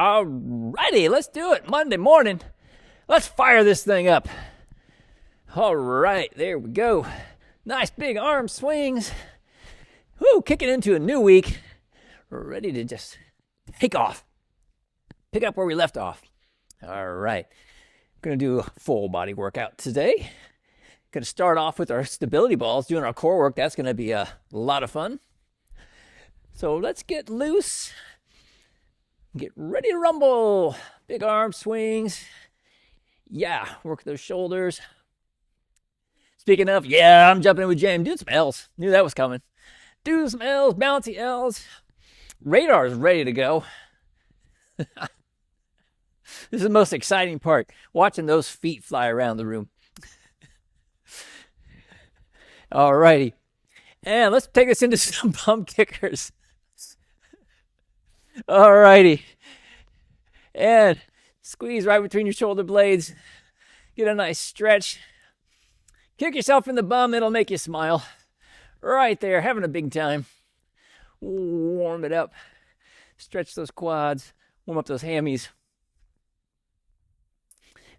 All righty, let's do it. Monday morning. Let's fire this thing up. All right, there we go. Nice big arm swings. Woo, kicking into a new week. We're ready to just take off. Pick up where we left off. All right. Going to do a full body workout today. Going to start off with our stability balls, doing our core work. That's going to be a lot of fun. So let's get loose. Get ready to rumble. Big arm swings. Yeah, work those shoulders. Speaking of, yeah, I'm jumping in with James. Doing some L's. Knew that was coming. Do some L's, bouncy L's. Radar is ready to go. This is the most exciting part, watching those feet fly around the room. All righty. And let's take this into some bum kickers. All righty. And squeeze right between your shoulder blades. Get a nice stretch. Kick yourself in the bum. It'll make you smile. Right there, having a big time. Warm it up. Stretch those quads. Warm up those hammies.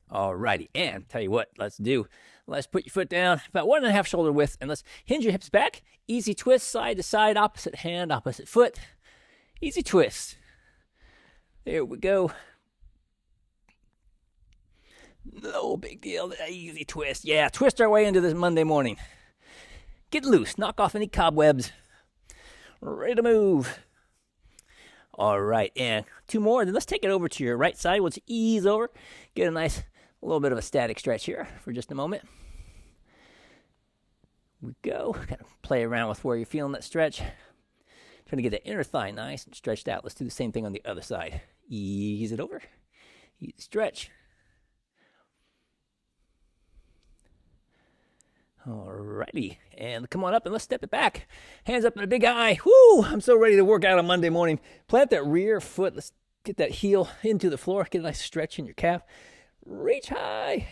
All righty. And tell you what, let's put your foot down about 1.5 shoulder width, and let's hinge your hips back. Easy twist, side to side, opposite hand, opposite foot. Easy twist. There we go. No big deal. Easy twist. Yeah, twist our way into this Monday morning. Get loose. Knock off any cobwebs. Ready to move. All right, and 2 more. Then let's take it over to your right side. Let's ease over. Get a nice little bit of a static stretch here for just a moment. We go. Kind of play around with where you're feeling that stretch. Trying to get the inner thigh nice and stretched out. Let's do the same thing on the other side. Ease it over. Easy stretch. Alrighty, and come on up and let's step it back. Hands up in a big eye. Woo! I'm so ready to work out on Monday morning. Plant that rear foot. Let's get that heel into the floor. Get a nice stretch in your calf. Reach high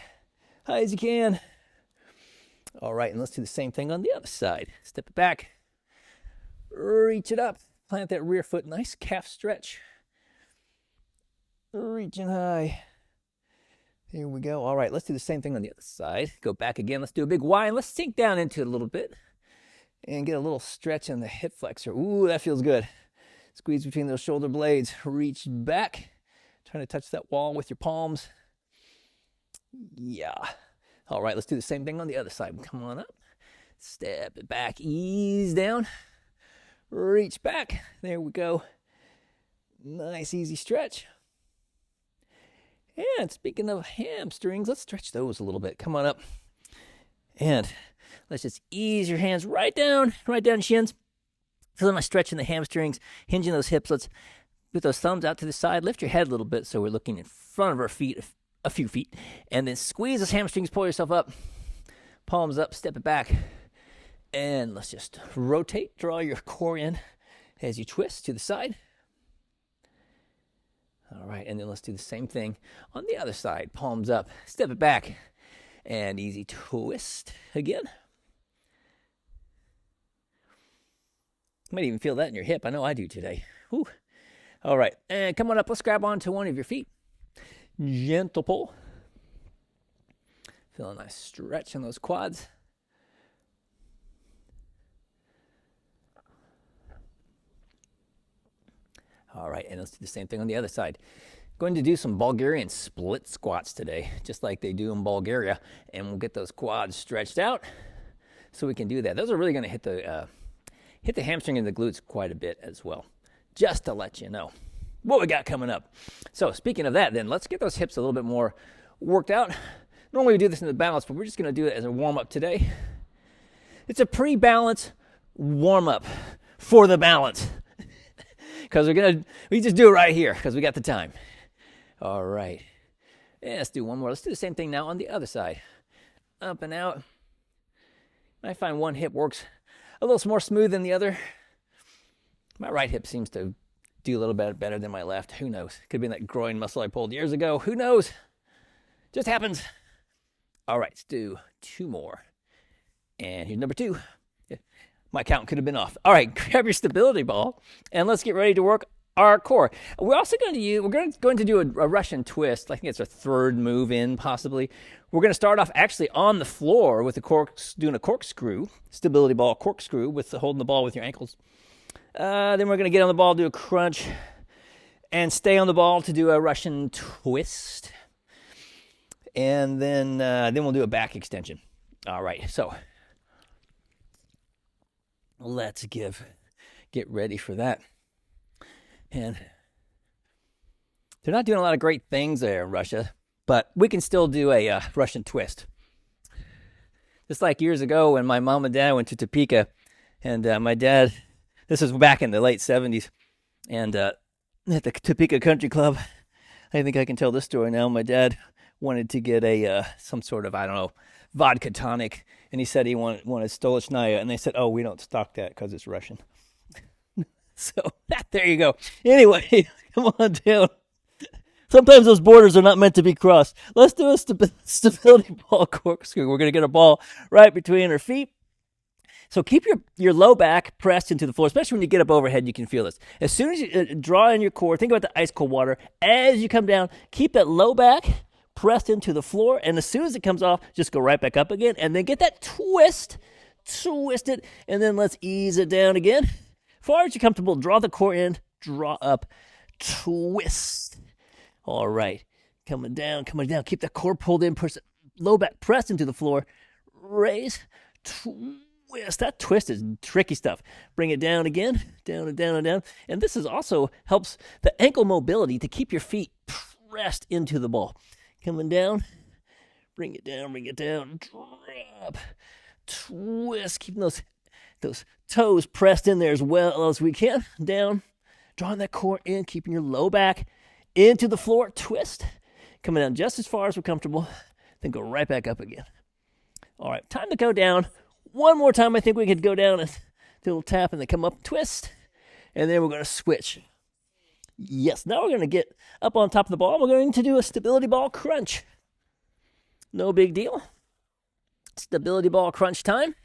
as you can. All right, and let's do the same thing on the other side. Step it back. Reach it up. Plant that rear foot. Nice calf stretch. Reaching high. Here we go. All right, let's do the same thing on the other side. Go back again. Let's do a big Y, and let's sink down into it a little bit and get a little stretch in the hip flexor. Ooh, that feels good. Squeeze between those shoulder blades. Reach back. Trying to touch that wall with your palms. Yeah. All right, let's do the same thing on the other side. Come on up. Step it back. Ease down. Reach back. There we go. Nice, easy stretch. And speaking of hamstrings, let's stretch those a little bit. Come on up. And let's just ease your hands right down shins. Feel my stretch in the hamstrings, hinging those hips. Let's put those thumbs out to the side. Lift your head a little bit so we're looking in front of our feet, a few feet. And then squeeze those hamstrings, pull yourself up. Palms up, step it back. And let's just rotate, draw your core in as you twist to the side. All right, and then let's do the same thing on the other side. Palms up, step it back, and easy twist again. You might even feel that in your hip. I know I do today. Whew. All right, and come on up. Let's grab onto one of your feet. Gentle pull. Feel a nice stretch in those quads. All right, and let's do the same thing on the other side. Going to do some Bulgarian split squats today, just like they do in Bulgaria, and we'll get those quads stretched out so we can do that. Those are really going to hit the hamstring and the glutes quite a bit as well, just to let you know what we got coming up. So speaking of that, then let's get those hips a little bit more worked out. Normally we do this in the balance, but we're just going to do it as a warm-up today. It's a pre-balance warm-up for the balance. Because we just do it right here because we got the time. All right. Yeah, let's do one more. Let's do the same thing now on the other side. Up and out. I find one hip works a little more smooth than the other. My right hip seems to do a little bit better than my left. Who knows? Could be that groin muscle I pulled years ago. Who knows? Just happens. All right, let's do 2 more. And here's number 2. My count could have been off. All right, grab your stability ball, and let's get ready to work our core. We're also going to do a Russian twist. I think it's our third move in, possibly. We're going to start off actually on the floor with doing a corkscrew, stability ball corkscrew, with holding the ball with your ankles. Then we're going to get on the ball, do a crunch, and stay on the ball to do a Russian twist. And then we'll do a back extension. All right, so let's get ready for that. And they're not doing a lot of great things there in Russia, but we can still do a Russian twist. Just like years ago when my mom and dad went to Topeka, and my dad, this was back in the late 70s, and at the Topeka Country Club, I think I can tell this story now. My dad wanted to get some sort of, I don't know, vodka tonic, and he said he wanted Stolichnaya, and they said, oh, we don't stock that because it's Russian. So, there you go. Anyway, come on down. Sometimes those borders are not meant to be crossed. Let's do a stability ball corkscrew. We're going to get a ball right between our feet. So keep your low back pressed into the floor, especially when you get up overhead, you can feel this. As soon as you draw in your core, think about the ice cold water. As you come down, keep that low back pressed into the floor, and as soon as it comes off, just go right back up again, and then get that twist it, and then let's ease it down again. As far as you're comfortable, draw the core in, draw up, twist. All right, coming down. Keep the core pulled in, low back pressed into the floor, raise, twist. That twist is tricky stuff. Bring it down again, down and down and down. And this is also helps the ankle mobility to keep your feet pressed into the ball. Coming down, bring it down, drop, twist. Keeping those toes pressed in there as well as we can. Down, drawing that core in, keeping your low back into the floor, twist. Coming down just as far as we're comfortable, then go right back up again. All right, time to go down. One more time, I think we could go down and do a little tap and then come up, twist. And then we're going to switch. Yes, now we're going to get up on top of the ball. We're going to do a stability ball crunch. No big deal. Stability ball crunch time.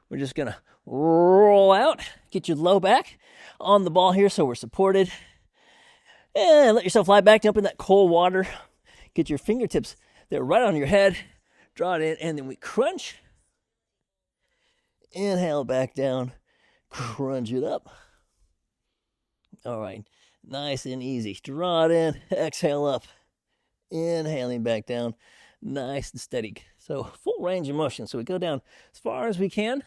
We're just going to roll out, get your low back on the ball here so we're supported. And let yourself lie back, jump in that cold water. Get your fingertips there right on your head. Draw it in, and then we crunch. Inhale back down. Crunch it up. All right. Nice and easy. Draw it in. Exhale up. Inhaling back down. Nice and steady. So full range of motion. So we go down as far as we can,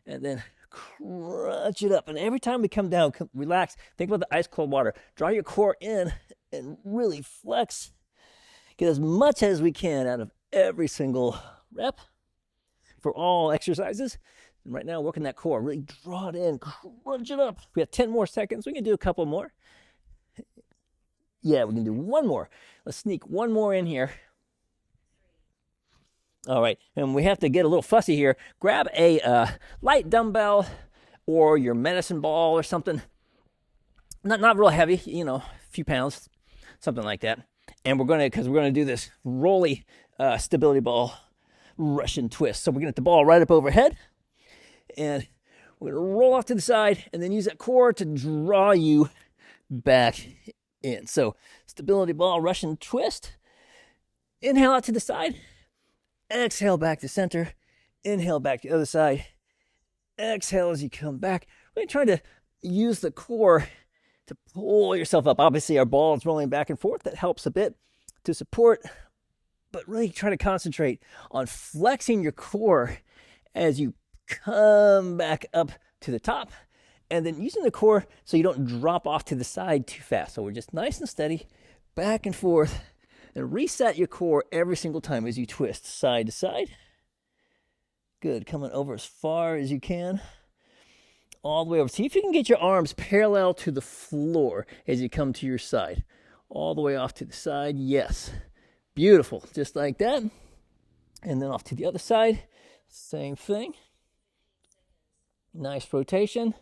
and then crunch it up. And every time we come down, relax. Think about the ice cold water. Draw your core in and really flex. Get as much as we can out of every single rep for all exercises. And right now, working that core. Really draw it in. Crunch it up. We have 10 more seconds. We can do a couple more. Yeah, we can do one more. Let's sneak one more in here. All right, and we have to get a little fussy here. Grab a light dumbbell or your medicine ball or something. Not real heavy, a few pounds, something like that. And we're going to do this rolly stability ball Russian twist. So we're going to get the ball right up overhead, and we're going to roll off to the side and then use that core to draw you back in. So stability ball Russian twist. Inhale out to the side. Exhale back to center. Inhale back to the other side. Exhale as you come back. Really trying to use the core to pull yourself up. Obviously, our ball is rolling back and forth. That helps a bit to support. But really try to concentrate on flexing your core as you come back up to the top. And then using the core so you don't drop off to the side too fast. So we're just nice and steady, back and forth. And reset your core every single time as you twist side to side. Good. Coming over as far as you can. All the way over. See if you can get your arms parallel to the floor as you come to your side. All the way off to the side. Yes. Beautiful. Just like that. And then off to the other side. Same thing. Nice rotation.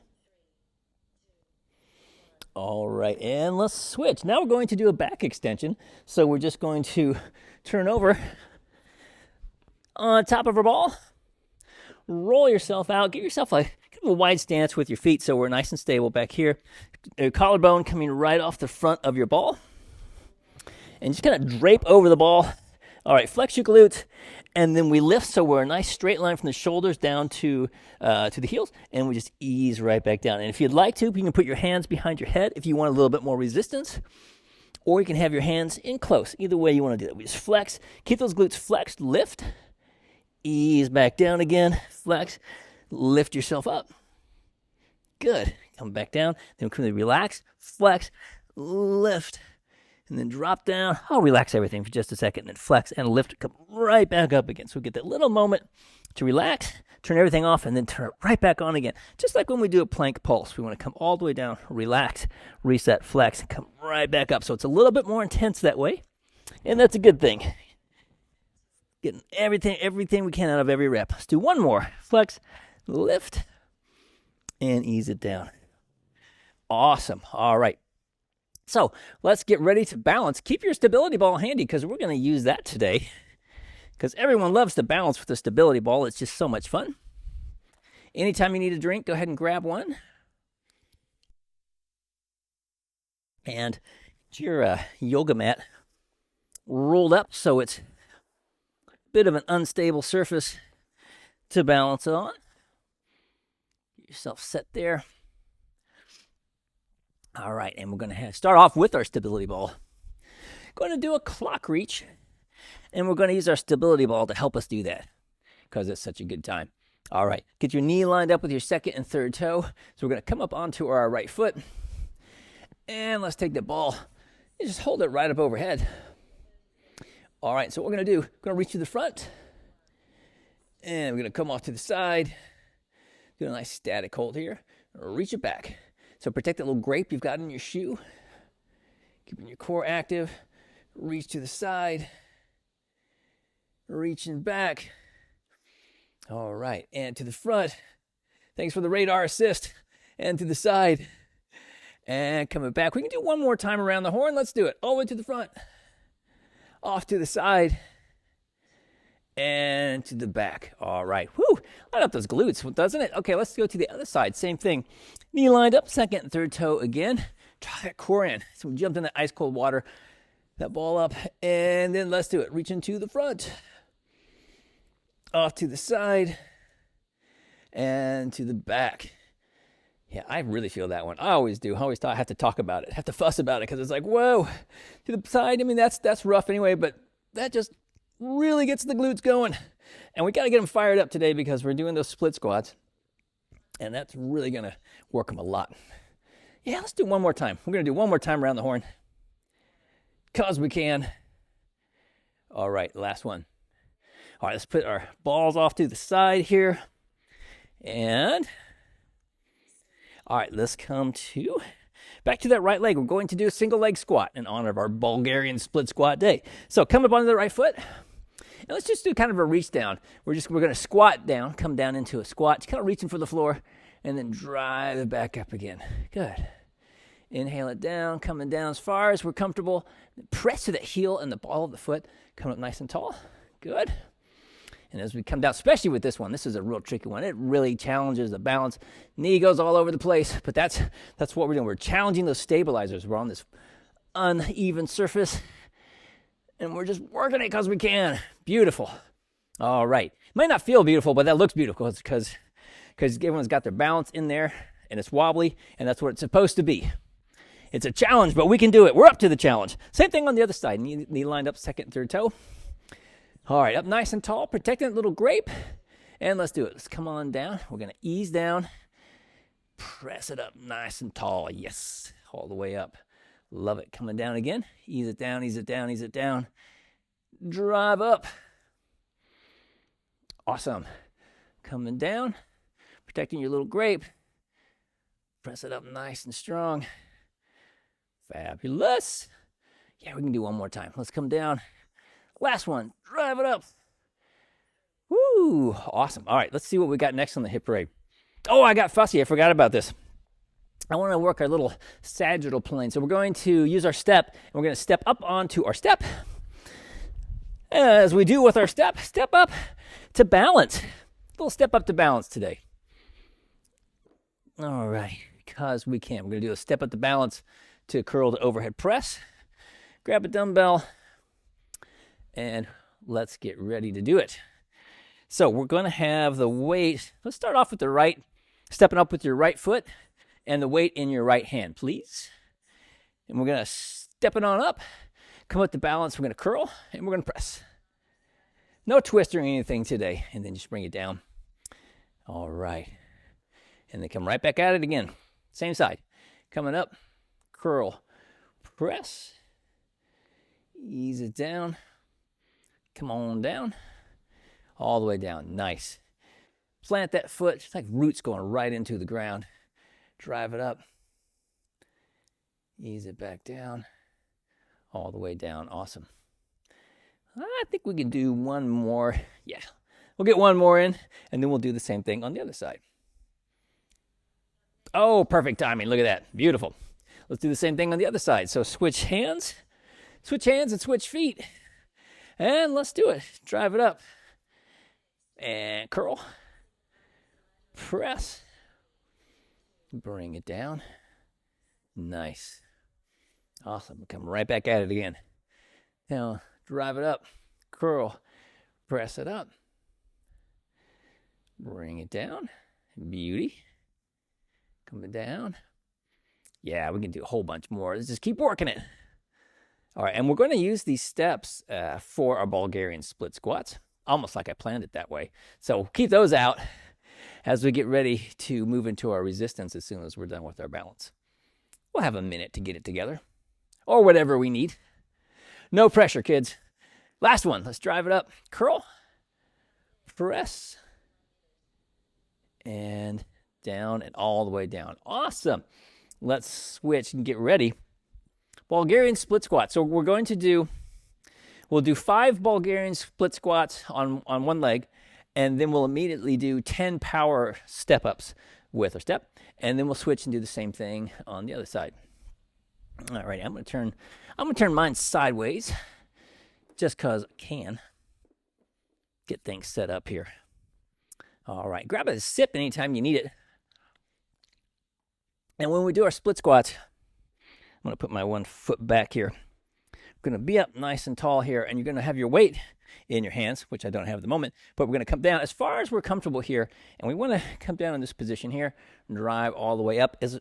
All right, and let's switch. Now we're going to do a back extension. So we're just going to turn over on top of our ball. Roll yourself out. Give yourself a kind of a wide stance with your feet so we're nice and stable back here. collarbone coming right off the front of your ball. And just kind of drape over the ball. All right, flex your glutes, and then we lift so we're a nice straight line from the shoulders down to the heels, and we just ease right back down. And if you'd like to, you can put your hands behind your head if you want a little bit more resistance, or you can have your hands in close. Either way you want to do that. We just flex, keep those glutes flexed, lift, ease back down again, flex, lift yourself up. Good. Come back down, then quickly relax, flex, lift, and then drop down. I'll relax everything for just a second, and then flex and lift, come right back up again. So we get that little moment to relax, turn everything off, and then turn it right back on again. Just like when we do a plank pulse. We want to come all the way down, relax, reset, flex, and come right back up. So it's a little bit more intense that way, and that's a good thing. Getting everything we can out of every rep. Let's do one more. Flex, lift, and ease it down. Awesome. All right. So let's get ready to balance. Keep your stability ball handy because we're going to use that today. Because everyone loves to balance with the stability ball. It's just so much fun. Anytime you need a drink, go ahead and grab one. And get your yoga mat rolled up so it's a bit of an unstable surface to balance it on. Get yourself set there. All right, and we're going to start off with our stability ball. Going to do a clock reach, and we're going to use our stability ball to help us do that because it's such a good time. All right, get your knee lined up with your second and third toe. So we're going to come up onto our right foot, and let's take the ball and just hold it right up overhead. All right, so what we're going to do, we're going to reach to the front, and we're going to come off to the side. Do a nice static hold here. Reach it back. So protect that little grape you've got in your shoe. Keeping your core active. Reach to the side. Reaching back. All right. And to the front. Thanks for the radar assist. And to the side. And coming back. We can do one more time around the horn. Let's do it. All the way to the front. Off to the side. And to the back. All right. Whew. Line up those glutes, doesn't it? Okay, let's go to the other side. Same thing. Knee lined up, second and third toe again. Draw that core in. So we jumped in that ice cold water. That ball up. And then let's do it. Reach into the front. Off to the side. And to the back. Yeah, I really feel that one. I always do. I always thought I have to talk about it. I have to fuss about it because it's like, whoa. To the side, I mean, that's rough anyway, but that just really gets the glutes going. And we got to get them fired up today because we're doing those split squats. And that's really going to work them a lot. Yeah, let's do one more time. We're going to do one more time around the horn. Because we can. All right, last one. All right, let's put our balls off to the side here. And, all right, let's come to, back to that right leg. We're going to do a single leg squat in honor of our Bulgarian split squat day. So come up onto the right foot. And let's just do kind of a reach down. We're going to squat down, come down into a squat, just kind of reaching for the floor, and then drive it back up again. Good. Inhale it down, coming down as far as we're comfortable. Press to the heel and the ball of the foot. Come up nice and tall. Good. And as we come down, especially with this one, this is a real tricky one. It really challenges the balance. Knee goes all over the place, but that's what we're doing. We're challenging those stabilizers. We're on this uneven surface. And we're just working it because we can. Beautiful. All right. Might not feel beautiful, but that looks beautiful. It's because everyone's got their balance in there, and it's wobbly, and that's what it's supposed to be. It's a challenge, but we can do it. We're up to the challenge. Same thing on the other side. Knee lined up, second and third toe. All right, up nice and tall, protecting that little grape. And let's do it. Let's come on down. We're going to ease down. Press it up nice and tall. Yes, all the way up. Love it. Coming down again. Ease it down, ease it down, ease it down. Drive up. Awesome. Coming down. Protecting your little grape. Press it up nice and strong. Fabulous. Yeah, we can do one more time. Let's come down. Last one. Drive it up. Woo. Awesome. All right, let's see what we got next on the hip parade. Oh, I got fussy. I forgot about this. I want to work our little sagittal plane. So we're going to use our step, and we're going to step up onto our step. As we do with our step up to balance. A little step up to balance today. All right. because we can. We're going to do a step up the balance to curl to overhead press. Grab a dumbbell, and let's get ready to do it. So we're going to have the weight. Let's start off with the right, stepping up with your right foot and the weight in your right hand, please. And we're going to step it on up, come up the balance. We're going to curl, and we're going to press. No twist or anything today, and then just bring it down. All right. And then come right back at it again. Same side. Coming up, curl, press. Ease it down. Come on down. All the way down. Nice. Plant that foot. It's like roots going right into the ground. Drive it up. Ease it back down. All the way down. Awesome. I think we can do one more. Yeah. We'll get one more in, and then we'll do the same thing on the other side. Oh, perfect timing. Look at that. Beautiful. Let's do the same thing on the other side. So switch hands and switch feet. And let's do it. Drive it up. And curl. Press. Bring it down. Nice. Awesome. Come right back at it again. Now, drive it up. Curl. Press it up. Bring it down. Beauty. Coming down. Yeah, we can do a whole bunch more. Let's just keep working it. All right, and we're going to use these steps for our Bulgarian split squats, almost like I planned it that way. So keep those out as we get ready to move into our resistance as soon as we're done with our balance. We'll have a minute to get it together, or whatever we need. No pressure, kids. Last one. Let's drive it up. Curl. Press. And down and all the way down. Awesome. Let's switch and get ready. Bulgarian split squat. So we're going to we'll do 5 Bulgarian split squats on one leg, and then we'll immediately do 10 power step-ups with our step, and then we'll switch and do the same thing on the other side. All right, I'm going to turn mine sideways just because I can get things set up here. All right, grab a sip anytime you need it. And when we do our split squats, I'm going to put my one foot back here. We're going to be up nice and tall here, and you're going to have your weight in your hands, which I don't have at the moment, but we're going to come down as far as we're comfortable here, and we want to come down in this position here and drive all the way up. As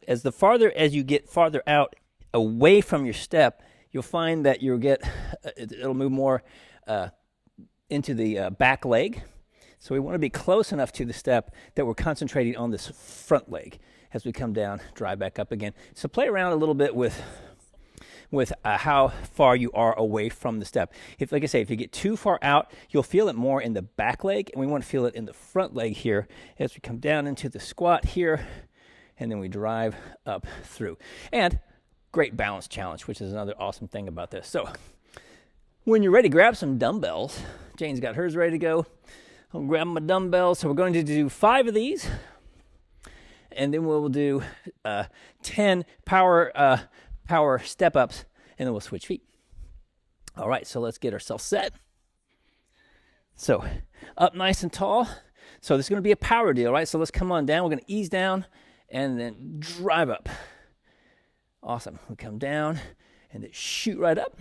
you get farther out away from your step, you'll find that it'll move more into the back leg. So we want to be close enough to the step that we're concentrating on this front leg as we come down, drive back up again. So play around a little bit with how far you are away from the step. Like I say, if you get too far out, you'll feel it more in the back leg, and we want to feel it in the front leg here as we come down into the squat here, and then we drive up through. And great balance challenge, which is another awesome thing about this. So when you're ready, grab some dumbbells. Jane's got hers ready to go. I'll grab my dumbbells. So we're going to do 5 of these, and then we'll do 10 power step-ups, and then we'll switch feet. All right, so let's get ourselves set. So up nice and tall. So this is going to be a power deal, right? So let's come on down. We're going to ease down and then drive up. Awesome. We come down and then shoot right up.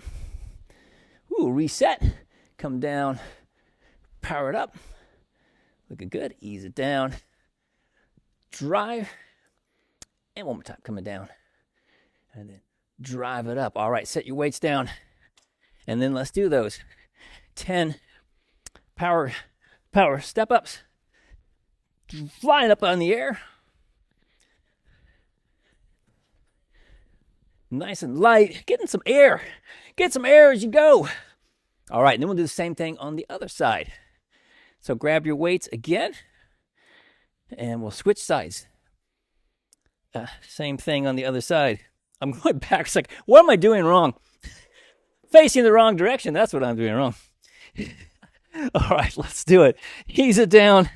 Ooh, reset. Come down, power it up. Looking good. Ease it down. Drive. And one more time, coming down. And then drive it up. All right, set your weights down. And then let's do those 10 power step-ups. Flying up on the air. Nice and light. Getting some air. Get some air as you go. All right, and then we'll do the same thing on the other side. So grab your weights again, and we'll switch sides. Same thing on the other side. I'm going back. It's like, what am I doing wrong? Facing the wrong direction. That's what I'm doing wrong. All right, let's do it. Ease it down.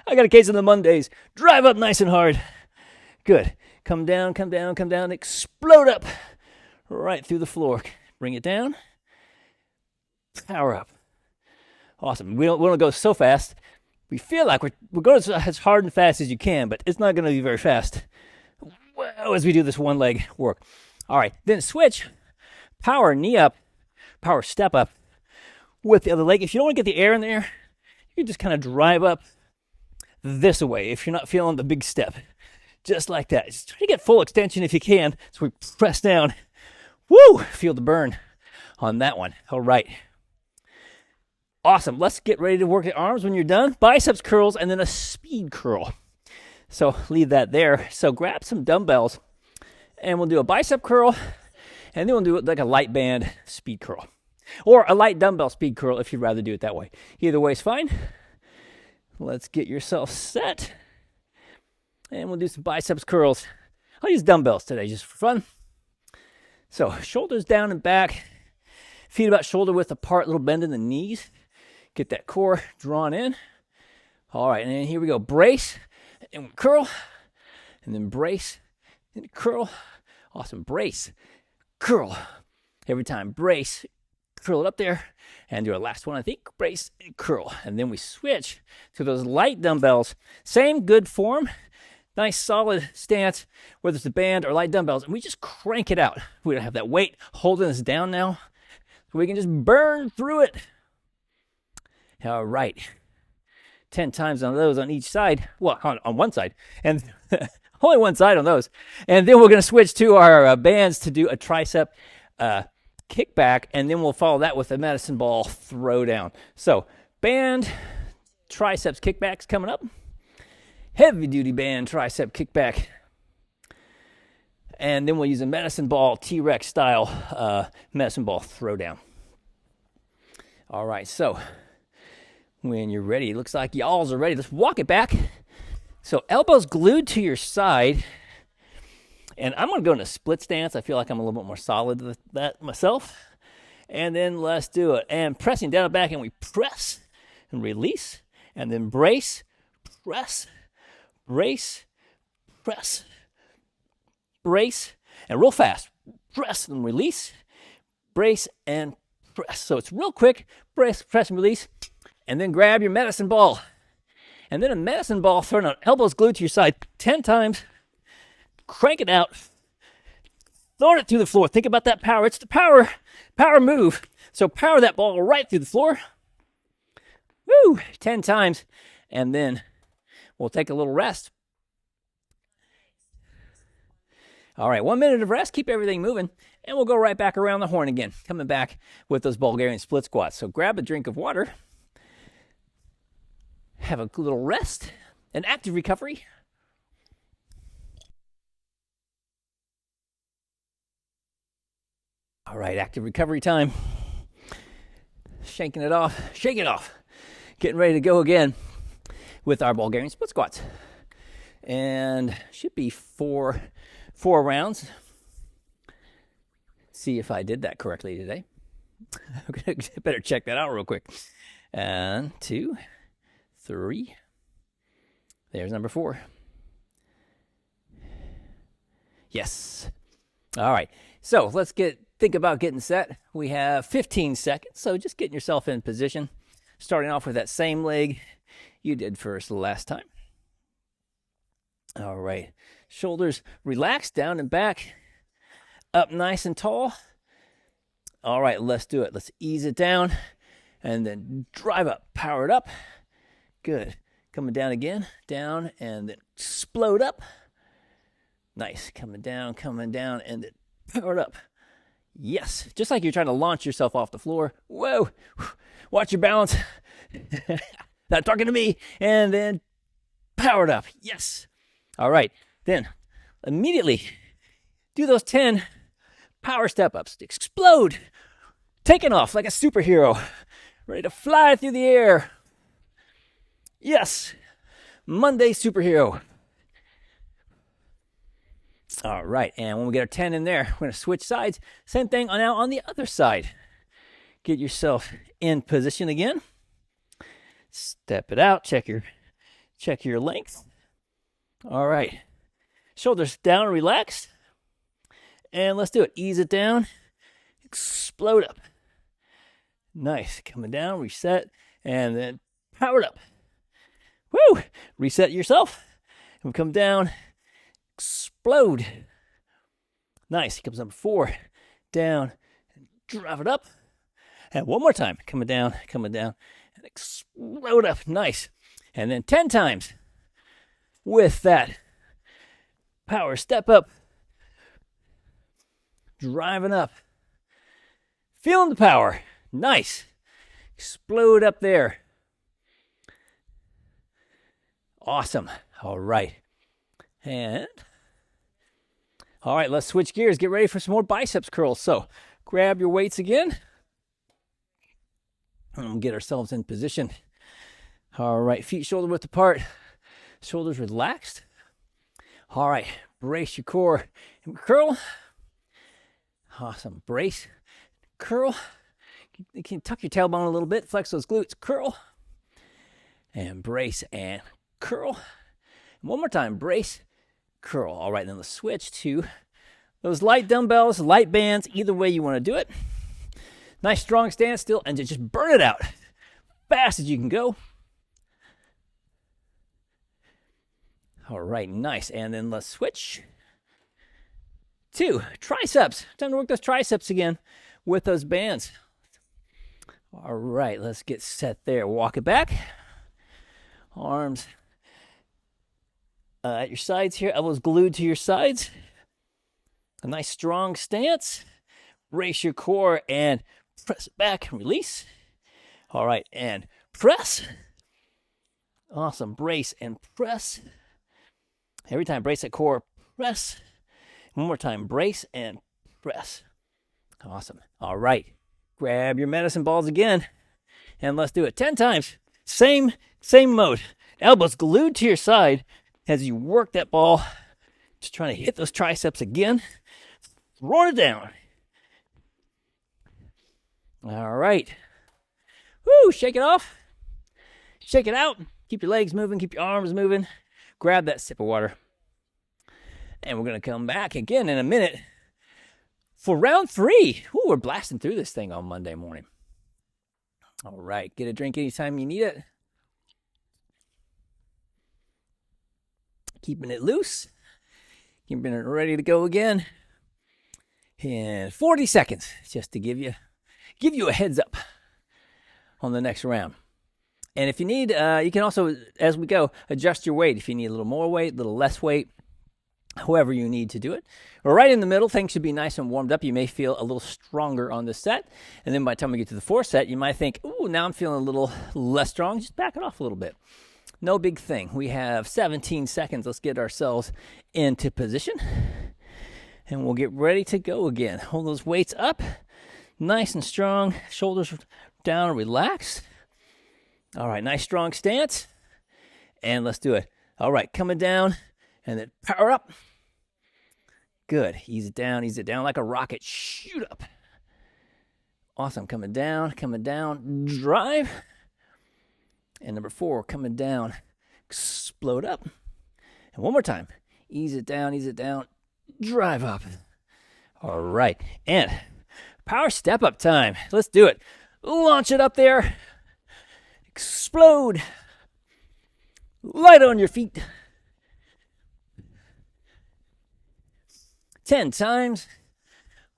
I got a case of the Mondays. Drive up nice and hard. Good. Come down, come down, come down. Explode up right through the floor. Bring it down. Power up. Awesome. We don't want to go so fast. We feel like we're going as hard and fast as you can, but it's not going to be very fast. Whoa, as we do this one leg work. All right, then switch, power knee up, power step up with the other leg. If you don't want to get the air in there, you can just kind of drive up this way if you're not feeling the big step. Just like that. Just try to get full extension if you can. So we press down. Woo! Feel the burn on that one. All right. Awesome. Let's get ready to work the arms when you're done. Biceps curls and then a speed curl. So leave that there. So grab some dumbbells and we'll do a bicep curl and then we'll do it like a light band speed curl. Or a light dumbbell speed curl if you'd rather do it that way. Either way is fine. Let's get yourself set. And we'll do some biceps curls. I'll use dumbbells today just for fun. So shoulders down and back. Feet about shoulder width apart, little bend in the knees. Get that core drawn in. All right, and then here we go. Brace and curl. And then brace and curl. Awesome. Brace, curl. Every time. Brace, curl it up there. And do our last one, I think. Brace and curl. And then we switch to those light dumbbells. Same good form. Nice solid stance, whether it's a band or light dumbbells, and we just crank it out. We don't have that weight holding us down now, so we can just burn through it. All right, 10 times on those on each side. Well, on one side, and only one side on those. And then we're going to switch to our bands to do a tricep kickback, and then we'll follow that with a medicine ball throwdown. So band, triceps kickbacks coming up. Heavy duty band tricep kickback. And then we'll use a medicine ball T-Rex style medicine ball throwdown. All right, so when you're ready, it looks like y'alls are ready. Let's walk it back. So elbows glued to your side. And I'm going to go into split stance. I feel like I'm a little bit more solid with that myself. And then let's do it. And pressing down and back, and we press and release. And then brace, press, brace, press, brace, and real fast. Press and release, brace and press. So it's real quick. Brace, press, and release. And then grab your medicine ball. And then a medicine ball thrown out, elbows glued to your side 10 times. Crank it out. Throwing it through the floor. Think about that power. It's the power move. So power that ball right through the floor. Woo! 10 times. And then we'll take a little rest. All right, 1 minute of rest. Keep everything moving. And we'll go right back around the horn again. Coming back with those Bulgarian split squats. So grab a drink of water. Have a little rest. An active recovery. All right, active recovery time. Shaking it off. Shake it off. Getting ready to go again with our Bulgarian split squats. And should be four rounds. See if I did that correctly today. Better check that out real quick. And 2, 3. There's number 4. Yes. All right. So let's think about getting set. We have 15 seconds. So just getting yourself in position. Starting off with that same leg you did first last time. All right. Shoulders relaxed, down and back. Up nice and tall. All right, let's do it. Let's ease it down and then drive up. Power it up. Good. Coming down again. Down and then explode up. Nice. Coming down, and then power it up. Yes. Just like you're trying to launch yourself off the floor. Whoa. Watch your balance. Not talking to me. And then powered up. Yes. All right. Then immediately do those 10 power step-ups. Explode. Taking off like a superhero. Ready to fly through the air. Yes. Monday superhero. All right. And when we get our 10 in there, we're going to switch sides. Same thing now on the other side. Get yourself in position again. Step it out. Check your length. All right. Shoulders down, relaxed. And let's do it. Ease it down. Explode up. Nice. Coming down, reset, and then powered up. Woo! Reset yourself. And we come down. Explode explode. Nice. Here comes number 4. Down, drive it up. And one more time. Coming down, and explode up. Nice. And then 10 times with that power step up. Driving up. Feeling the power. Nice. Explode up there. Awesome. All right. And all right, let's switch gears. Get ready for some more biceps curls. So grab your weights again. And we'll get ourselves in position. All right, feet shoulder width apart. Shoulders relaxed. All right, brace your core and curl. Awesome. Brace, curl. You can tuck your tailbone a little bit. Flex those glutes. Curl. And brace and curl. And one more time. Brace, curl. All right, then let's switch to those light dumbbells, light bands, either way you want to do it. Nice strong stance still, and just burn it out fast as you can go. All right, nice. And then let's switch to triceps. Time to work those triceps again with those bands. All right, let's get set there. Walk it back. Arms at your sides here, elbows glued to your sides. A nice strong stance. Brace your core and press it back and release. All right, and press. Awesome. Brace and press. Every time, brace that core, press. One more time, brace and press. Awesome. All right. Grab your medicine balls again, and let's do it 10 times. Same mode. Elbows glued to your side as you work that ball. Just trying to hit those triceps again. Throwing it down. All right. Woo, shake it off. Shake it out. Keep your legs moving. Keep your arms moving. Grab that sip of water. And we're going to come back again in a minute for round 3. Ooh, we're blasting through this thing on Monday morning. All right. Get a drink anytime you need it. Keeping it loose. Keeping it ready to go again. In 40 seconds, just to give you a heads up on the next round. And if you need, you can also, as we go, adjust your weight. If you need a little more weight, a little less weight, however you need to do it. Or right in the middle, things should be nice and warmed up. You may feel a little stronger on this set. And then by the time we get to the 4th set, you might think, ooh, now I'm feeling a little less strong. Just back it off a little bit. No big thing. We have 17 seconds. Let's get ourselves into position. And we'll get ready to go again. Hold those weights up. Nice and strong. Shoulders down and relax. All right, nice strong stance. And let's do it. All right, coming down and then power up. Good. Ease it down like a rocket. Shoot up. Awesome. Coming down. Drive. And number 4, coming down. Explode up. And one more time. Ease it down. Drive up. All right. And power step up time. Let's do it. Launch it up there. Explode. Light on your feet. 10 times.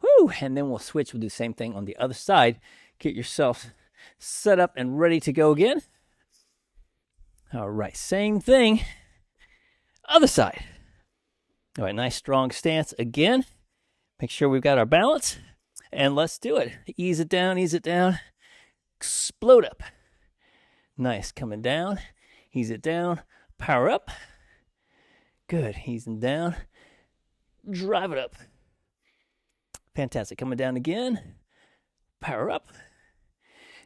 Woo. And then we'll switch. We'll do the same thing on the other side. Get yourself set up and ready to go again. All right. Same thing. Other side. All right. Nice strong stance again. Make sure we've got our balance. And let's do it. Ease it down. Explode up. Nice. Coming down. Ease it down. Power up. Good. Easing down. Drive it up. Fantastic. Coming down again. Power up.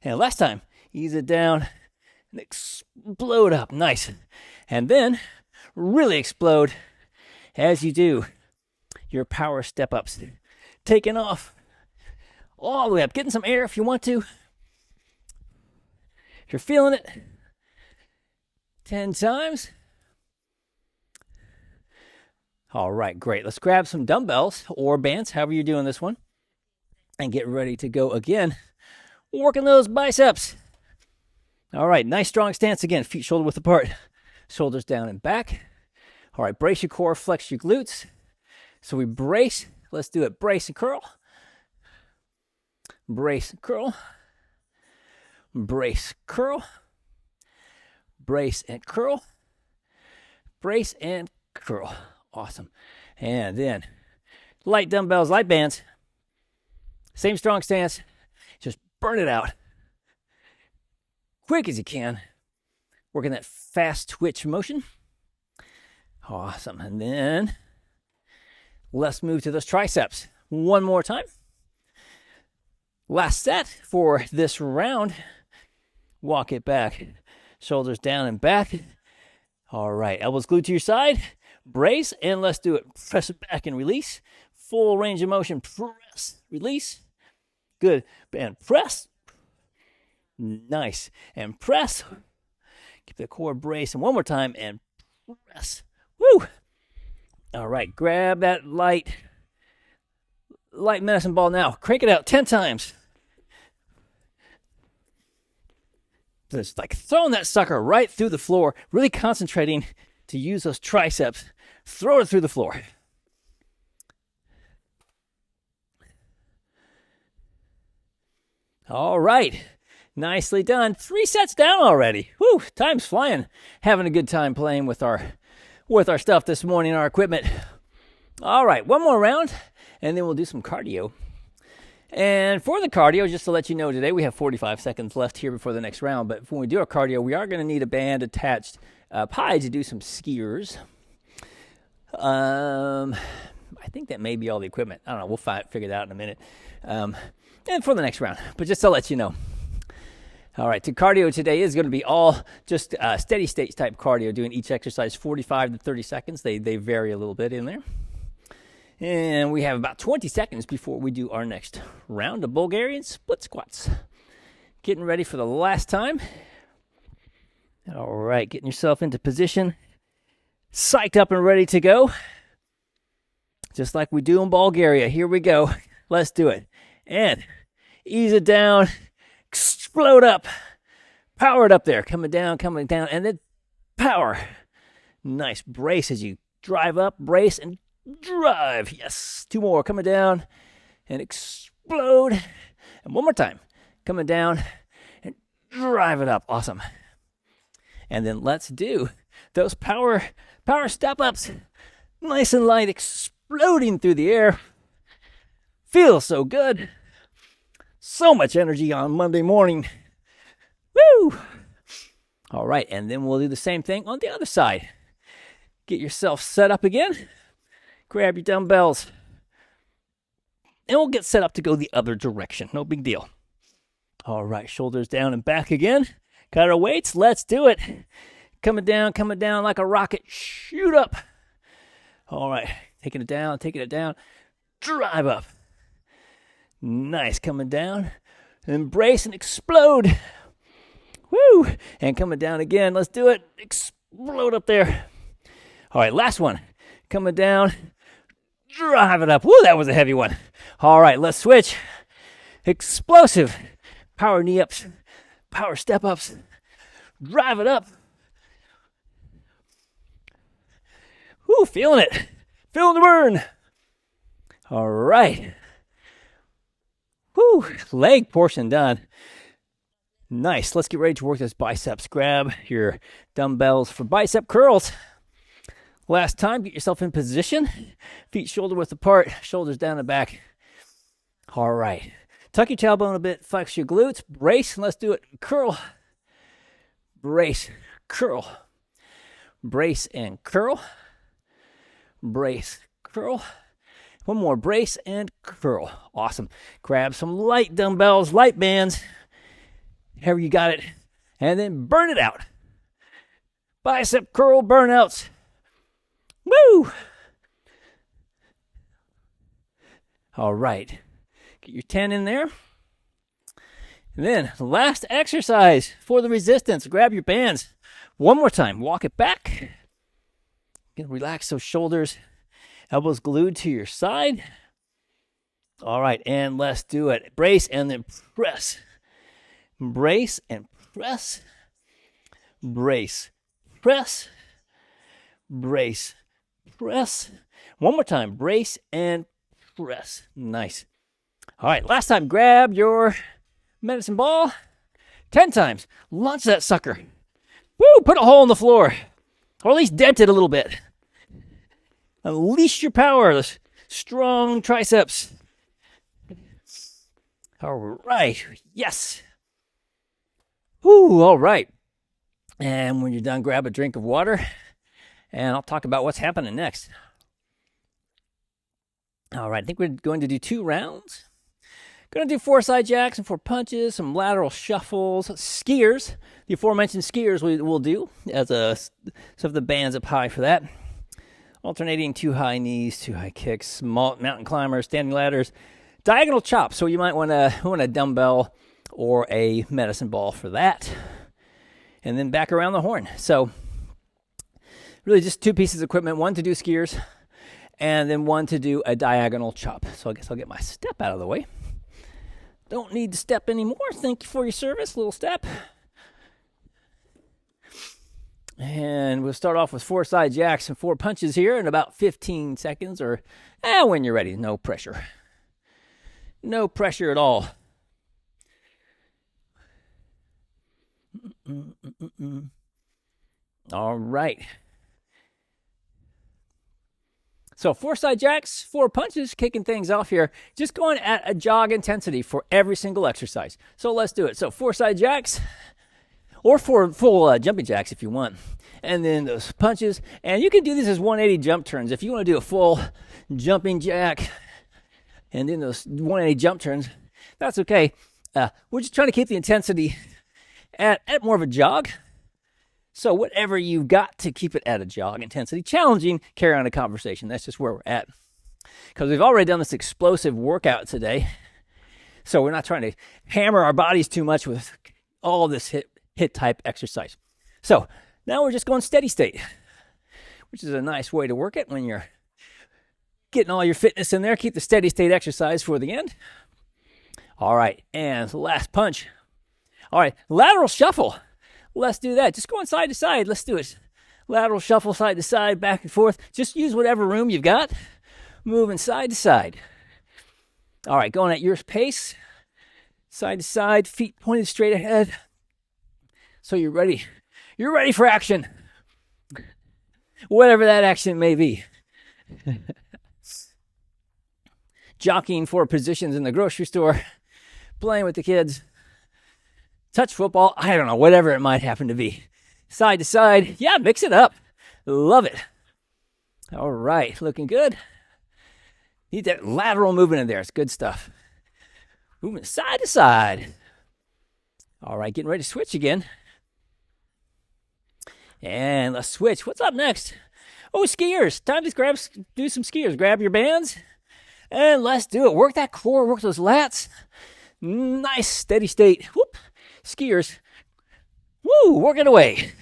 And last time. Ease it down. And explode up. Nice. And then really explode as you do your power step ups. Taking off all the way up. Getting some air if you want to. If you're feeling it. 10 times. All right, great. Let's grab some dumbbells or bands, however you're doing this one, and get ready to go again. Working those biceps. All right, nice strong stance again. Feet shoulder width apart. Shoulders down and back. All right, brace your core, flex your glutes. So we brace. Let's do it. Brace and curl. Brace and curl. Brace, curl. Brace and curl. Brace and curl. Awesome. And then light dumbbells, light bands. Same strong stance. Just burn it out. Quick as you can. Working that fast twitch motion. Awesome. And then let's move to those triceps. One more time. Last set for this round. Walk it back. Shoulders down and back. All right. Elbows glued to your side. Brace, and let's do it. Press it back and release. Full range of motion. Press, release. Good. And press. Nice. And press. Keep the core brace. And one more time. And press. Woo! All right. Grab that light medicine ball now. Crank it out 10 times. Just like throwing that sucker right through the floor. Really concentrating to use those triceps. Throw it through the floor. All right. Nicely done. 3 sets down already. Whew, time's flying. Having a good time playing with our stuff this morning, our equipment. All right, one more round, and then we'll do some cardio. And for the cardio, just to let you know, today we have 45 seconds left here before the next round. But when we do our cardio, we are going to need a band attached pie to do some skiers. I think that may be all the equipment. I don't know. We'll figure that out in a minute. And for the next round, but just to let you know. All right, the cardio today is going to be all just steady state type cardio, doing each exercise 45 to 30 seconds. They vary a little bit in there. And we have about 20 seconds before we do our next round of Bulgarian split squats. Getting ready for the last time. All right, getting yourself into position. Psyched up and ready to go. Just like we do in Bulgaria. Here we go. Let's do it. And ease it down. Explode up. Power it up there. Coming down, and then power. Nice. Brace as you drive up. Brace and drive. Yes. 2 more. Coming down and explode. And one more time. Coming down and drive it up. Awesome. And then let's do those power step-ups. Nice and light. Exploding through the air. Feels so good. So much energy on Monday morning. Woo! All right, and then we'll do the same thing on the other side. Get yourself set up again. Grab your dumbbells. And we'll get set up to go the other direction. No big deal. All right, shoulders down and back again. Got our weights. Let's do it. Coming down like a rocket. Shoot up. All right, taking it down. Drive up. Nice, coming down. Embrace and explode. Woo! And coming down again. Let's do it. Explode up there. All right, last one. Coming down. Drive it up. Woo, that was a heavy one. All right, let's switch. Explosive. Power knee ups. Power step ups. Drive it up. Woo, feeling it. Feeling the burn. All right. Whew, leg portion done. Nice. Let's get ready to work those biceps. Grab your dumbbells for bicep curls. Last time, get yourself in position. Feet shoulder width apart, shoulders down and back. All right. Tuck your tailbone a bit, flex your glutes, brace, and let's do it. Curl, brace, curl, brace and curl, brace, curl. One more, brace and curl. Awesome. Grab some light dumbbells, light bands, however you got it, and then burn it out. Bicep curl burnouts. Woo! All right. Get your 10 in there. And then last exercise for the resistance. Grab your bands. One more time. Walk it back. You can relax those shoulders. Elbows glued to your side. All right, and let's do it. Brace and then press. Brace and press. Brace, press. Brace, press. One more time. Brace and press. Nice. All right, last time. Grab your medicine ball. 10 times. Launch that sucker. Woo! Put a hole in the floor. Or at least dent it a little bit. Unleash your power. Strong triceps. All right. Yes. Woo, all right. And when you're done, grab a drink of water. And I'll talk about what's happening next. All right, I think we're going to do 2 rounds. Going to do 4 side jacks and 4 punches, some lateral shuffles, skiers. The aforementioned skiers we'll do as so if the band's up high for that. Alternating 2 high knees, 2 high kicks, small mountain climbers, standing ladders, diagonal chops. So you might want a dumbbell or a medicine ball for that. And then back around the horn. So really just 2 pieces of equipment, one to do skiers and then one to do a diagonal chop. So I guess I'll get my step out of the way. Don't need to step anymore. Thank you for your service, little step. And we'll start off with 4 side jacks and 4 punches here in about 15 seconds or when you're ready. No pressure. No pressure at all. All right. So 4 side jacks, 4 punches, kicking things off here. Just going at a jog intensity for every single exercise. So let's do it. So 4 side jacks or 4 full jumping jacks if you want. And then those punches. And you can do these as 180 jump turns. If you want to do a full jumping jack and then those 180 jump turns, that's okay. We're just trying to keep the intensity at more of a jog. So whatever you've got to keep it at a jog intensity, challenging, carry on a conversation. That's just where we're at. Because we've already done this explosive workout today. So we're not trying to hammer our bodies too much with all this hit type exercise. So now we're just going steady state, which is a nice way to work it when you're getting all your fitness in there. Keep the steady state exercise for the end. All right, and the last punch. All right, lateral shuffle. Let's do that. Just going side to side. Let's do it. Lateral shuffle, side to side, back and forth. Just use whatever room you've got. Moving side to side. All right, going at your pace. Side to side, feet pointed straight ahead. So you're ready. You're ready for action. Whatever that action may be. Jockeying for positions in the grocery store. Playing with the kids. Touch football, I don't know, whatever it might happen to be. Side to side, yeah, mix it up. Love it. All right, looking good. Need that lateral movement in there, it's good stuff. Moving side to side. All right, getting ready to switch again. And let's switch. What's up next? Oh, skiers. Time to do some skiers. Grab your bands and let's do it. Work that core, work those lats. Nice steady state. Whoop. Skiers, woo, working away.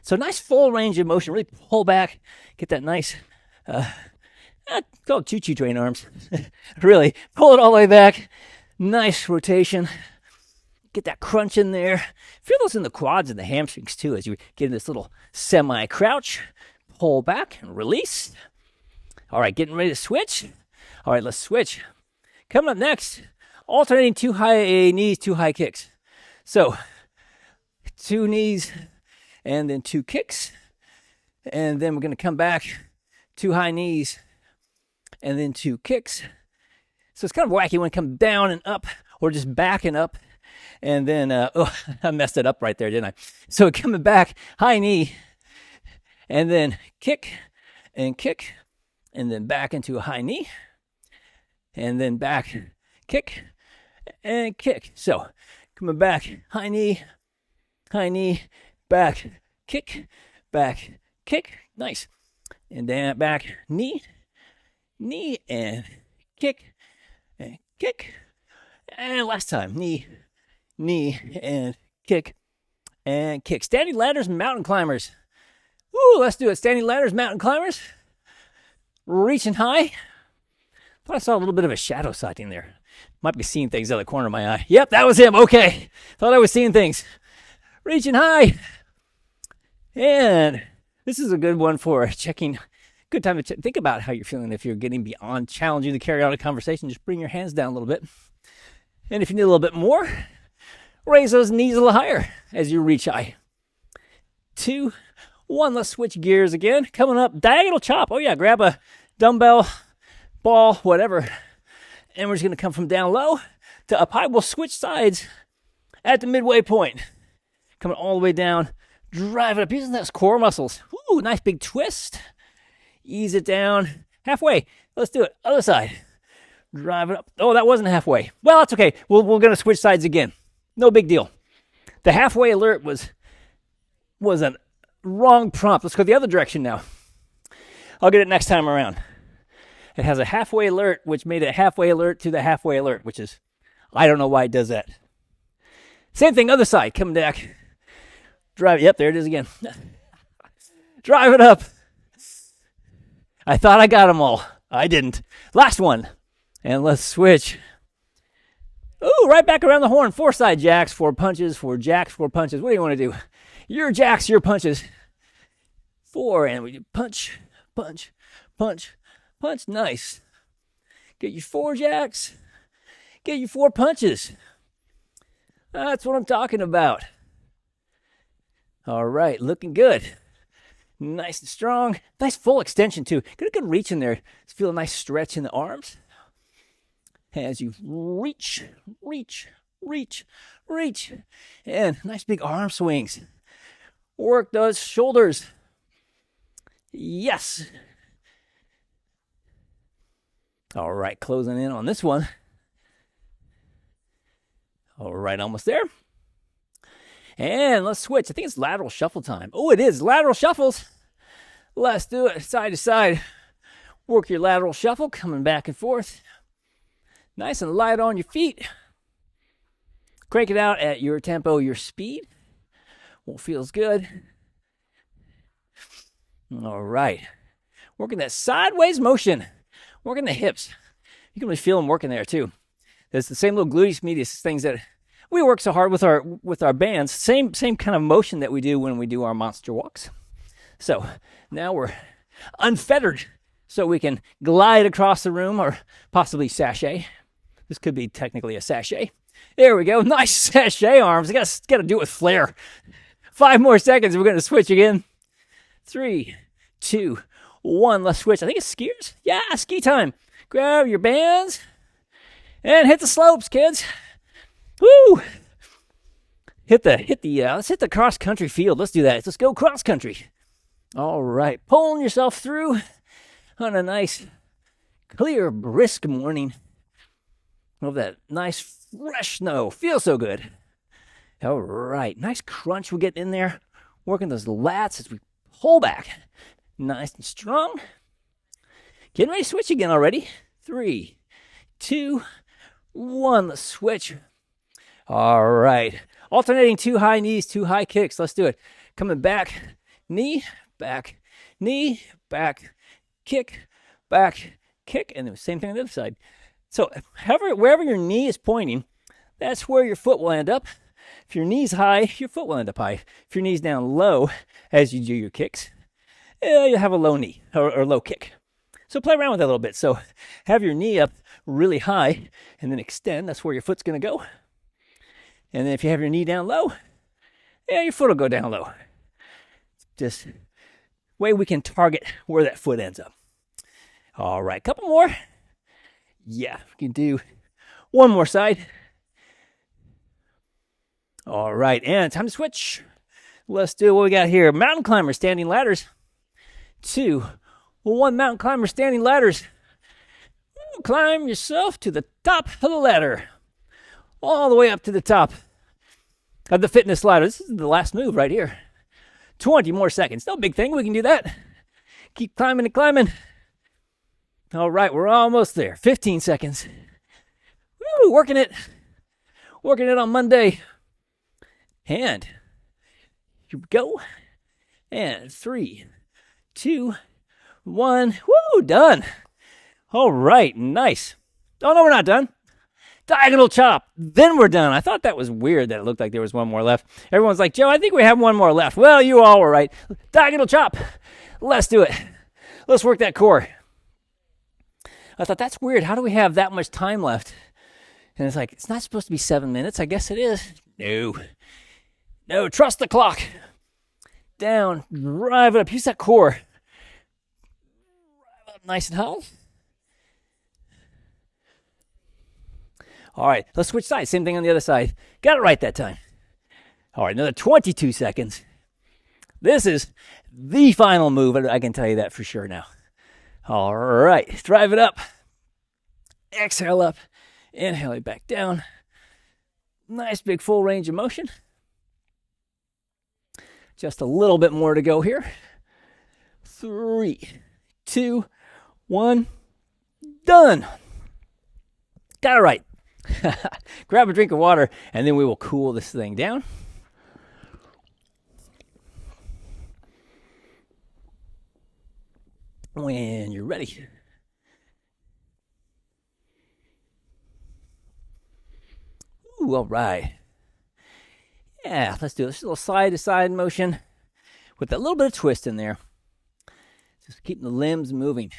So nice full range of motion. Really pull back, get that nice, call it choo-choo train arms. Really pull it all the way back. Nice rotation. Get that crunch in there. Feel those in the quads and the hamstrings too as you get in this little semi-crouch. Pull back and release. All right, getting ready to switch. All right, let's switch. Coming up next, alternating 2 high knees, 2 high kicks. So 2 knees and then 2 kicks. And then we're going to come back, 2 high knees and then 2 kicks. So it's kind of wacky when it comes down and up or just backing up. And then, I messed it up right there, didn't I? So coming back, high knee and then kick and then back into a high knee and then back, kick and kick. So coming back, high knee, back, kick, nice. And then back, knee, and kick, and last time, knee, and kick. Standing ladders, mountain climbers. Woo, let's do it. Standing ladders, mountain climbers. Reaching high. Thought I saw a little bit of a shadow sighting there. Might be seeing things out of the corner of my eye. Yep, that was him. Okay. Thought I was seeing things. Reaching high. And this is a good one for checking Good time to think about how you're feeling. If you're getting beyond challenging to carry on a conversation, just bring your hands down a little bit. And if you need a little bit more, raise those knees a little higher as you reach high. 2, 1, let's switch gears again. Coming up, diagonal chop. Oh yeah, grab a dumbbell, ball, whatever. And we're just gonna come from down low to up high. We'll switch sides at the midway point. Coming all the way down, drive it up, using those core muscles. Ooh, nice big twist. Ease it down, halfway. Let's do it, other side. Drive it up. Oh, that wasn't halfway. Well, that's okay. We're gonna switch sides again. No big deal. The halfway alert was a wrong prompt. Let's go the other direction now. I'll get it next time around. It has a halfway alert, which made it halfway alert to the halfway alert, which is, I don't know why it does that. Same thing, other side. Come back. Drive it. Yep, there it is again. Drive it up. I thought I got them all. I didn't. Last one. And let's switch. Ooh, right back around the horn. 4 side jacks, 4 punches, 4 jacks, 4 punches. What do you want to do? Your jacks, your punches. 4, and we do punch, punch, punch, punch. Nice. Get your 4 jacks. Get your 4 punches. That's what I'm talking about. All right, looking good. Nice and strong. Nice full extension too. Get a good reach in there. Just feel a nice stretch in the arms. As you reach, reach, reach, reach. And nice big arm swings. Work those shoulders. Yes. All right, closing in on this one. All right, almost there. And let's switch. I think it's lateral shuffle time. Oh, it is. Lateral shuffles. Let's do it side to side. Work your lateral shuffle, coming back and forth. Nice and light on your feet. Crank it out at your tempo, your speed. What feels good. All right. Working that sideways motion. Working the hips. You can really feel them working there too. There's the same little gluteus medius things that we work so hard with our bands. Same kind of motion that we do when we do our monster walks. So now we're unfettered, so we can glide across the room or possibly sashay. This could be technically a sashay. There we go. Nice sashay arms. I gotta do it with flair. 5 more seconds. We're gonna switch again. 3, 2, 1. Let's switch. I think it's skiers. Yeah, ski time. Grab your bands and hit the slopes, kids. Woo! Let's hit the cross country field. Let's do that. Let's go cross country. All right, pulling yourself through on a nice, clear, brisk morning. Love that nice, fresh snow. Feels so good. All right, nice crunch we're getting in there. Working those lats as we pull back. Nice and strong. Getting ready to switch again already. 3, 2, 1. Let's switch. All right. Alternating 2 high knees, 2 high kicks. Let's do it. Coming back, knee, back, kick, back, kick. And the same thing on the other side. So wherever your knee is pointing, that's where your foot will end up. If your knee's high, your foot will end up high. If your knee's down low as you do your kicks, you'll have a low knee or low kick. So play around with that a little bit. So have your knee up really high and then extend. That's where your foot's going to go. And then if you have your knee down low, your foot will go down low. Just way we can target where that foot ends up. All right, couple more. Yeah, we can do one more side. All right, and time to switch. Let's do what we got here. Mountain climber, standing ladders. 2, 1, mountain climber, standing ladders. Climb yourself to the top of the ladder. All the way up to the top of the fitness ladder. This is the last move right here. 20 more seconds. No big thing. We can do that. Keep climbing and climbing. All right, we're almost there. 15 seconds. Woo, working it. Working it on Monday. And here we go. And 3, 2, 1. Woo, done. All right, nice. Oh, no, we're not done. Diagonal chop. Then we're done. I thought that was weird that it looked like there was one more left. Everyone's like, Joe, I think we have one more left. Well, you all were right. Diagonal chop. Let's do it. Let's work that core. I thought, that's weird. How do we have that much time left? And it's like, it's not supposed to be 7 minutes. I guess it is. No, trust the clock. Down, drive it up. Use that core. Drive it up nice and high. All right, let's switch sides. Same thing on the other side. Got it right that time. All right, another 22 seconds. This is the final move. I can tell you that for sure now. All right, drive it up. Exhale up. Inhale it back down. Nice big full range of motion. Just a little bit more to go here. 3, 2, 1. Done. Got it right. Grab a drink of water, and then we will cool this thing down. When you're ready. Ooh, all right. Yeah, let's do this little side-to-side motion with a little bit of twist in there. Just keeping the limbs moving.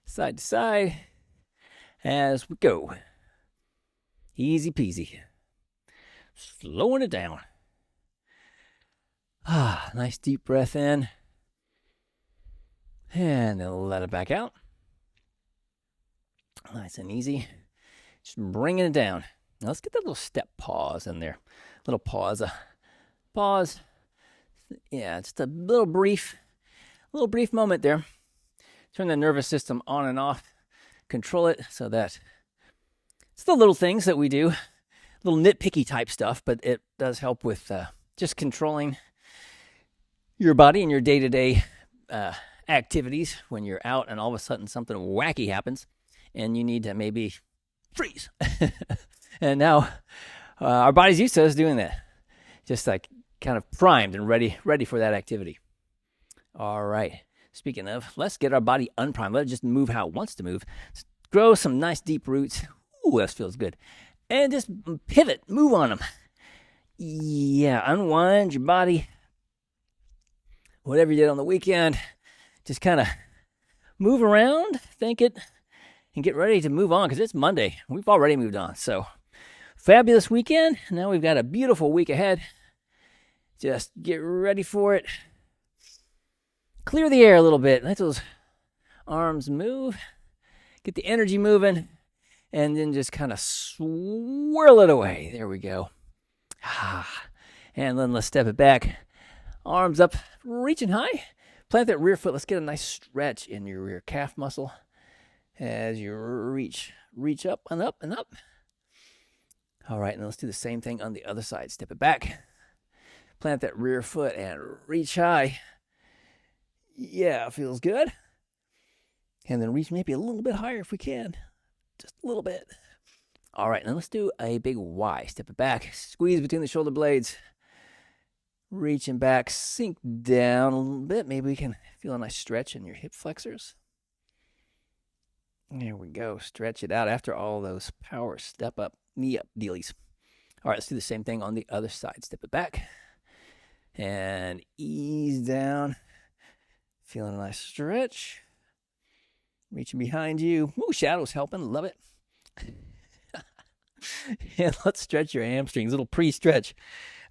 Side to side as we go. Easy peasy. Slowing it down. Nice deep breath in. And then let it back out. Nice and easy. Just bringing it down. Now let's get that little step pause in there. Little pause. Pause. Yeah, just a little brief moment there. Turn the nervous system on and off. Control it so that it's the little things that we do. Little nitpicky type stuff, but it does help with just controlling your body and your day-to-day activities when you're out and all of a sudden something wacky happens and you need to maybe freeze. And now our body's used to us doing that. Just like kind of primed and ready for that activity. All right. Speaking of, let's get our body unprimed. Let it just move how it wants to move. Just grow some nice deep roots. Ooh, that feels good. And just pivot, move on them. Yeah, unwind your body. Whatever you did on the weekend, just kind of move around, think it, and get ready to move on because it's Monday. We've already moved on. So, fabulous weekend. Now we've got a beautiful week ahead. Just get ready for it. Clear the air a little bit. Let those arms move. Get the energy moving. And then just kind of swirl it away. There we go. And then let's step it back. Arms up, reaching high. Plant that rear foot. Let's get a nice stretch in your rear calf muscle as you reach up and up and up. All right, and let's do the same thing on the other side. Step it back. Plant that rear foot and reach high. Yeah, feels good. And then reach maybe a little bit higher if we can. Just a little bit. All right, now let's do a big Y. Step it back. Squeeze between the shoulder blades. Reaching back. Sink down a little bit. Maybe we can feel a nice stretch in your hip flexors. There we go. Stretch it out after all those power step up, knee up dealies. All right, let's do the same thing on the other side. Step it back. And ease down. Feeling a nice stretch. Reaching behind you. Ooh, shadows helping. Love it. And let's stretch your hamstrings. Little pre-stretch.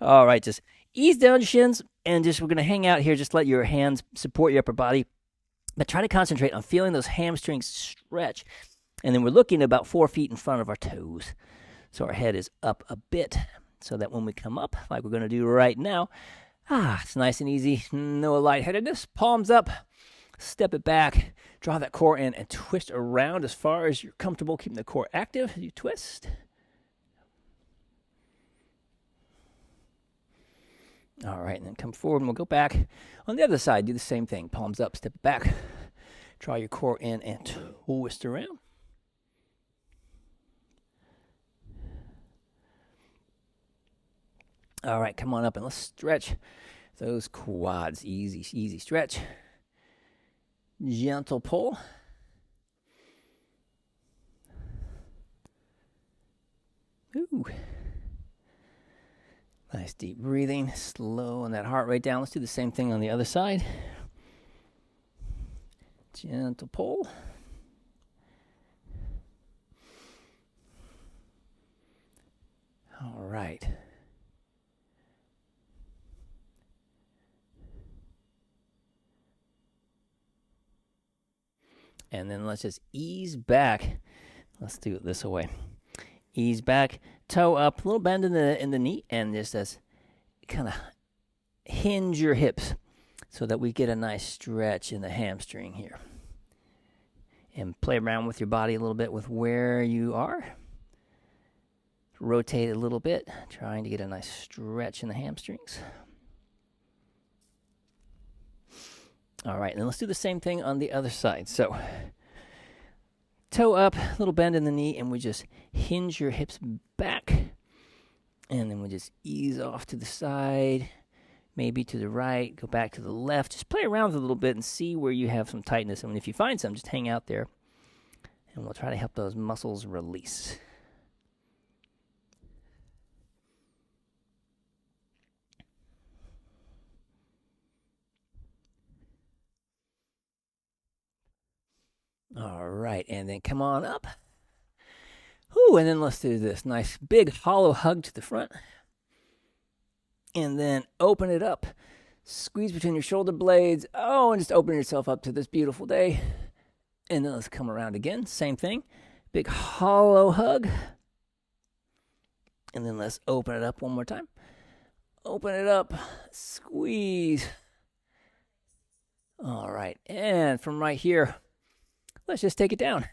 All right, just ease down your shins. And just we're going to hang out here. Just let your hands support your upper body. But try to concentrate on feeling those hamstrings stretch. And then we're looking about 4 feet in front of our toes. So our head is up a bit. So that when we come up, like we're going to do right now, it's nice and easy. No lightheadedness. Palms up. Step it back. Draw that core in and twist around as far as you're comfortable. Keeping the core active as you twist. All right, and then come forward and we'll go back. On the other side, do the same thing. Palms up, step it back. Draw your core in and twist around. All right, come on up and let's stretch those quads. Easy, easy stretch. Gentle pull. Ooh. Nice deep breathing. Slowing that heart rate down. Let's do the same thing on the other side. Gentle pull. All right. And then let's just ease back. Let's do it this way. Ease back, toe up, a little bend in the knee, and just as kind of hinge your hips so that we get a nice stretch in the hamstring here. And play around with your body a little bit with where you are. Rotate a little bit, trying to get a nice stretch in the hamstrings. All right, and then let's do the same thing on the other side. So, toe up, little bend in the knee, and we just hinge your hips back. And then we just ease off to the side, maybe to the right, go back to the left. Just play around with it a little bit and see where you have some tightness. And if you find some, just hang out there, and we'll try to help those muscles release. All right, and then come on up. Ooh, and then let's do this nice big hollow hug to the front. And then open it up. Squeeze between your shoulder blades. Oh, and just open yourself up to this beautiful day. And then let's come around again. Same thing. Big hollow hug. And then let's open it up one more time. Open it up. Squeeze. All right, and from right here, let's just take it down.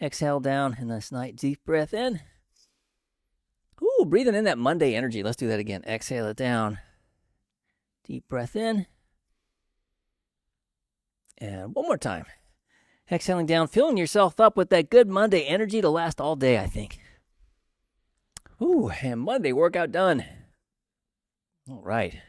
Exhale down, and this nice deep breath in. Ooh, breathing in that Monday energy. Let's do that again. Exhale it down. Deep breath in. And one more time. Exhaling down, filling yourself up with that good Monday energy to last all day, I think. Ooh, and Monday workout done. All right.